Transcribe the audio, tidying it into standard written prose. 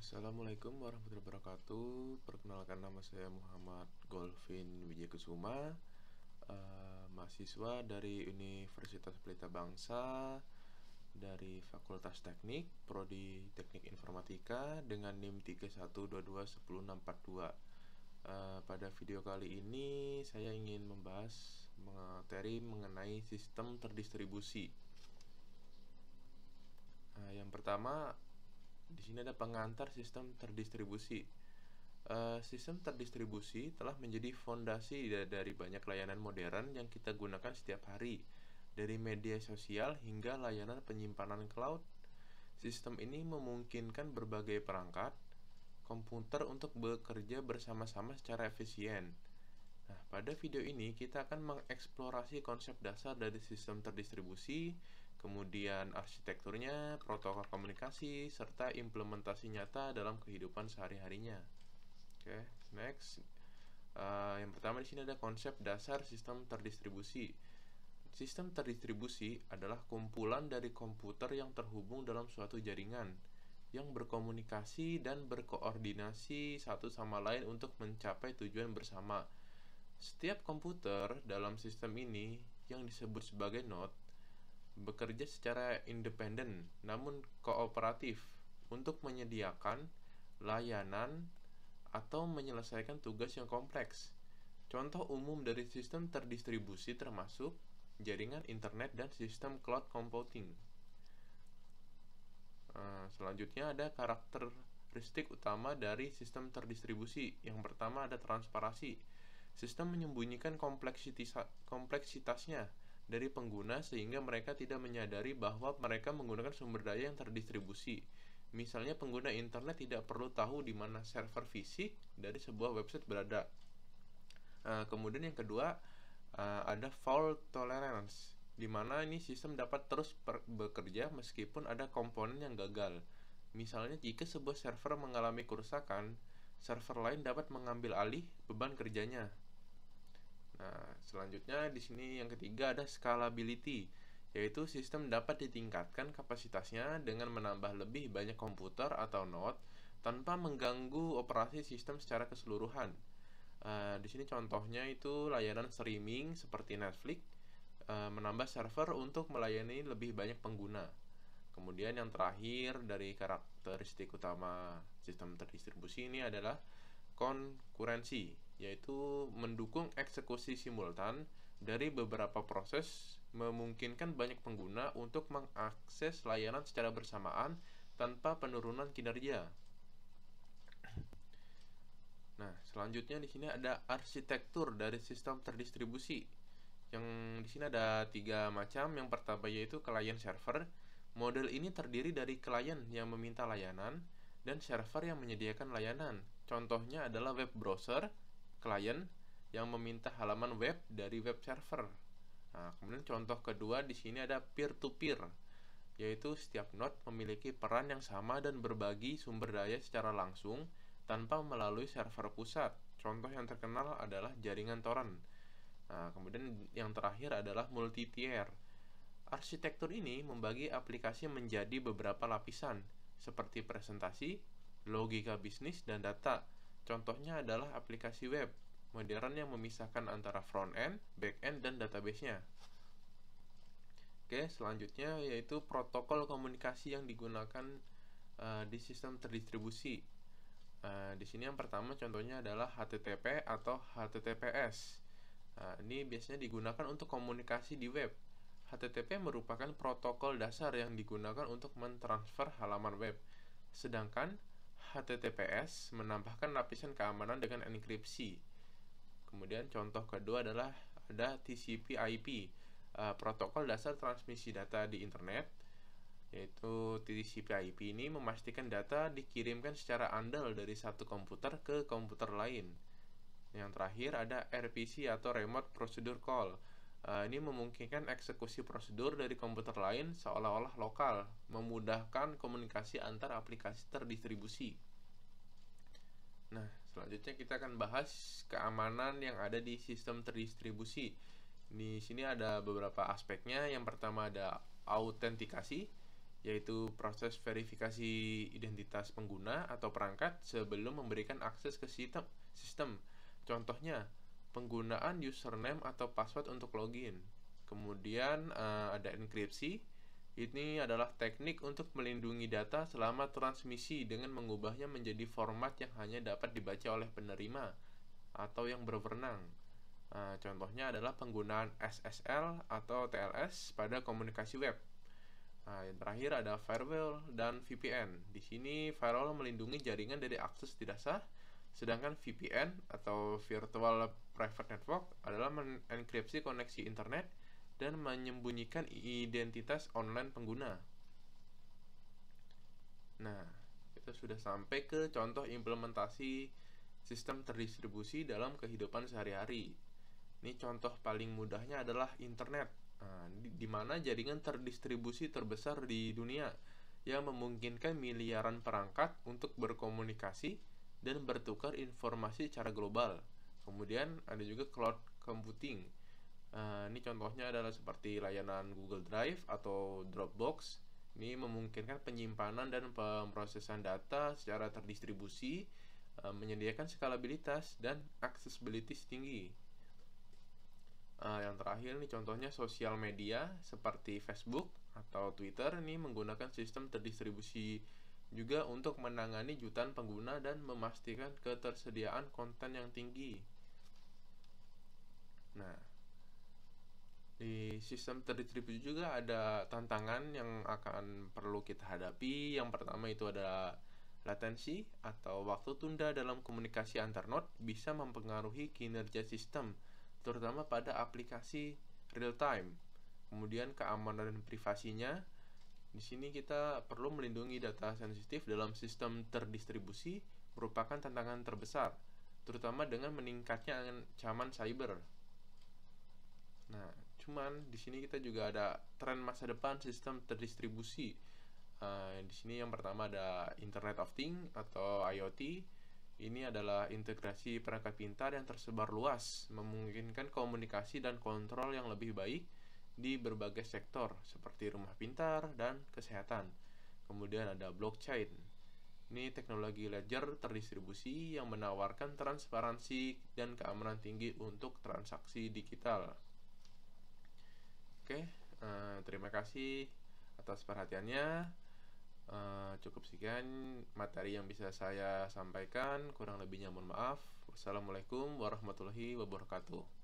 Assalamualaikum warahmatullahi wabarakatuh. Perkenalkan, nama saya Muhammad Golvin Wijayakusuma, mahasiswa dari Universitas Pelita Bangsa dari Fakultas Teknik, Prodi Teknik Informatika dengan NIM 31221062. Pada video kali ini saya ingin membahas materi mengenai sistem terdistribusi. Yang pertama, di sini ada pengantar sistem terdistribusi. Sistem terdistribusi telah menjadi fondasi dari banyak layanan modern yang kita gunakan setiap hari, dari media sosial hingga layanan penyimpanan cloud. Sistem ini memungkinkan berbagai perangkat komputer untuk bekerja bersama-sama secara efisien. Nah, pada video ini kita akan mengeksplorasi konsep dasar dari sistem terdistribusi, kemudian arsitekturnya, protokol komunikasi, serta implementasi nyata dalam kehidupan sehari-harinya. Oke, next. Yang pertama di sini ada konsep dasar sistem terdistribusi. Sistem terdistribusi adalah kumpulan dari komputer yang terhubung dalam suatu jaringan, yang berkomunikasi dan berkoordinasi satu sama lain untuk mencapai tujuan bersama. Setiap komputer dalam sistem ini, yang disebut sebagai node, bekerja secara independen namun kooperatif untuk menyediakan layanan atau menyelesaikan tugas yang kompleks. Contoh umum dari sistem terdistribusi termasuk jaringan internet dan sistem cloud computing. Selanjutnya ada karakteristik utama dari sistem terdistribusi. Yang pertama ada transparansi. Sistem menyembunyikan kompleksitasnya dari pengguna sehingga mereka tidak menyadari bahwa mereka menggunakan sumber daya yang terdistribusi. Misalnya pengguna internet tidak perlu tahu di mana server fisik dari sebuah website berada. Kemudian yang kedua ada fault tolerance, di mana ini sistem dapat terus bekerja meskipun ada komponen yang gagal. Misalnya jika sebuah server mengalami kerusakan, server lain dapat mengambil alih beban kerjanya. Nah, selanjutnya di sini yang ketiga ada scalability, yaitu sistem dapat ditingkatkan kapasitasnya dengan menambah lebih banyak komputer atau node tanpa mengganggu operasi sistem secara keseluruhan. Di sini contohnya itu layanan streaming seperti Netflix, menambah server untuk melayani lebih banyak pengguna. Kemudian yang terakhir dari karakteristik utama sistem terdistribusi ini adalah konkurensi, yaitu mendukung eksekusi simultan dari beberapa proses, memungkinkan banyak pengguna untuk mengakses layanan secara bersamaan tanpa penurunan kinerja. Nah, selanjutnya di sini ada arsitektur dari sistem terdistribusi. Yang di sini ada 3 macam. Yang pertama yaitu client server. Model ini terdiri dari klien yang meminta layanan dan server yang menyediakan layanan. Contohnya adalah web browser, klien yang meminta halaman web dari web server. Nah, kemudian contoh kedua di sini ada peer-to-peer, yaitu setiap node memiliki peran yang sama dan berbagi sumber daya secara langsung tanpa melalui server pusat. Contoh yang terkenal adalah jaringan torrent. Nah, kemudian yang terakhir adalah multi-tier. Arsitektur ini membagi aplikasi menjadi beberapa lapisan, seperti presentasi, logika bisnis, dan data. Contohnya adalah aplikasi web modern yang memisahkan antara front-end, back-end, dan database-nya. Oke, selanjutnya yaitu protokol komunikasi yang digunakan di sistem terdistribusi. Di sini yang pertama contohnya adalah HTTP atau HTTPS. Ini biasanya digunakan untuk komunikasi di web. HTTP merupakan protokol dasar yang digunakan untuk mentransfer halaman web. Sedangkan HTTPS menambahkan lapisan keamanan dengan enkripsi. Kemudian contoh kedua adalah ada TCP/IP, protokol dasar transmisi data di internet, yaitu TCP/IP ini memastikan data dikirimkan secara andal dari satu komputer ke komputer lain. Yang terakhir ada RPC atau Remote Procedure Call. Ini memungkinkan eksekusi prosedur dari komputer lain seolah-olah lokal, memudahkan komunikasi antar aplikasi terdistribusi. Nah, selanjutnya kita akan bahas keamanan yang ada di sistem terdistribusi. Di sini ada beberapa aspeknya. Yang pertama ada autentikasi, yaitu proses verifikasi identitas pengguna atau perangkat sebelum memberikan akses ke sistem. Contohnya, penggunaan username atau password untuk login. Kemudian ada enkripsi. Ini adalah teknik untuk melindungi data selama transmisi dengan mengubahnya menjadi format yang hanya dapat dibaca oleh penerima atau yang berwenang. Contohnya adalah penggunaan SSL atau TLS pada komunikasi web. Yang terakhir ada firewall dan VPN. Di sini firewall melindungi jaringan dari akses tidak sah, sedangkan VPN atau Virtual Private Network adalah mengenkripsi koneksi internet dan menyembunyikan identitas online pengguna. Nah, kita sudah sampai ke contoh implementasi sistem terdistribusi dalam kehidupan sehari-hari. Ini contoh paling mudahnya adalah internet. Di mana jaringan terdistribusi terbesar di dunia yang memungkinkan miliaran perangkat untuk berkomunikasi dan bertukar informasi secara global. Kemudian ada juga cloud computing. Ini contohnya adalah seperti layanan Google Drive atau Dropbox. Ini memungkinkan penyimpanan dan pemrosesan data secara terdistribusi, menyediakan skalabilitas dan accessibility tinggi. Yang terakhir nih contohnya sosial media seperti Facebook atau Twitter ini menggunakan sistem terdistribusi juga untuk menangani jutaan pengguna dan memastikan ketersediaan konten yang tinggi. Nah, di sistem terdistribusi juga ada tantangan yang akan perlu kita hadapi. Yang pertama itu ada latensi atau waktu tunda dalam komunikasi antar node bisa mempengaruhi kinerja sistem, terutama pada aplikasi real time. Kemudian keamanan dan privasinya. Di sini kita perlu melindungi data sensitif dalam sistem terdistribusi merupakan tantangan terbesar, terutama dengan meningkatnya ancaman cyber. Nah, cuman di sini kita juga ada tren masa depan sistem terdistribusi. Di sini yang pertama ada Internet of Things atau IoT. Ini adalah integrasi perangkat pintar yang tersebar luas, memungkinkan komunikasi dan kontrol yang lebih baik di berbagai sektor seperti rumah pintar dan kesehatan. Kemudian ada blockchain. Ini teknologi ledger terdistribusi yang menawarkan transparansi dan keamanan tinggi untuk transaksi digital. Oke, terima kasih atas perhatiannya. Cukup sekian materi yang bisa saya sampaikan, kurang lebihnya mohon maaf. Wassalamualaikum warahmatullahi wabarakatuh.